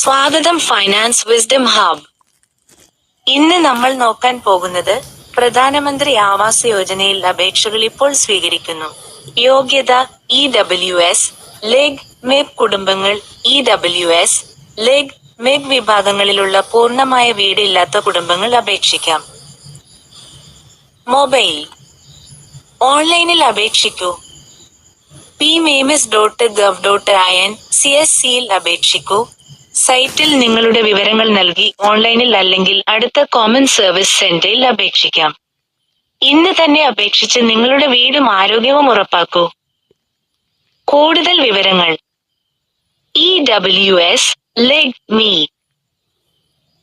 സ്വാഗതം finance wisdom hub. ഇന്ന് നമ്മൾ നോക്കാൻ പോകുന്നത് പ്രധാനമന്ത്രി ആവാസ് യോജനയിൽ അപേക്ഷകൾ ഇപ്പോൾ സ്വീകരിക്കുന്നു. യോഗ്യത EWS, ലെഗ്, മെഗ് കുടുംബങ്ങൾ EWS, ലെഗ്, മെഗ് വിഭാഗങ്ങളിലുള്ള പൂർണ്ണമായ വീട് ഇല്ലാത്ത കുടുംബങ്ങൾ അപേക്ഷിക്കാം. മൊബൈൽ ഓൺലൈനിൽ അപേക്ഷിക്കൂ. pmems.gov.in CSCയിൽ അപേക്ഷിക്കൂ. സൈറ്റിൽ നിങ്ങളുടെ വിവരങ്ങൾ നൽകി ഓൺലൈനിൽ അല്ലെങ്കിൽ അടുത്ത കോമൺ സർവീസ് സെന്ററിൽ അപേക്ഷിക്കാം. ഇന്ന് തന്നെ അപേക്ഷിച്ച് നിങ്ങളുടെ വീടും ആരോഗ്യവും ഉറപ്പാക്കൂ. കൂടുതൽ വിവരങ്ങൾ EWS, ലെഗ്, മീ.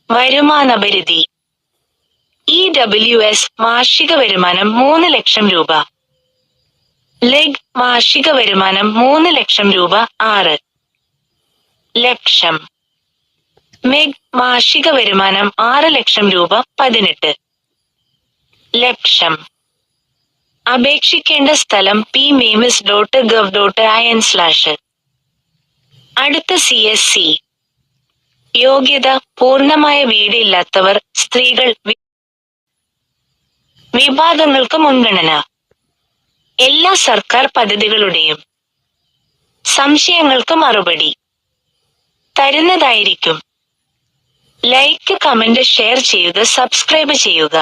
വരുമാന പരിധി EWS വാർഷിക വരുമാനം 3 ലക്ഷം രൂപ. ലെഗ് വാർഷിക വരുമാനം 3 ലക്ഷം രൂപ 6 ലക്ഷം. മെഗ് വാർഷിക വരുമാനം 6 ലക്ഷം രൂപ 18 ലക്ഷം. അപേക്ഷിക്കേണ്ട സ്ഥലം pmems.gov.in/ അടുത്ത CSC. യോഗ്യത പൂർണ്ണമായ വീട് ഇല്ലാത്തവർ, സ്ത്രീകൾ. വിഭാഗങ്ങൾക്ക് മുൻഗണന. എല്ലാ സർക്കാർ പദ്ധതികളുടെയും സംശയങ്ങൾക്ക് മറുപടി തരുന്നതായിരിക്കും. ലൈക്ക്, കമന്റ്, ഷെയർ ചെയ്യുക, സബ്സ്ക്രൈബ് ചെയ്യുക.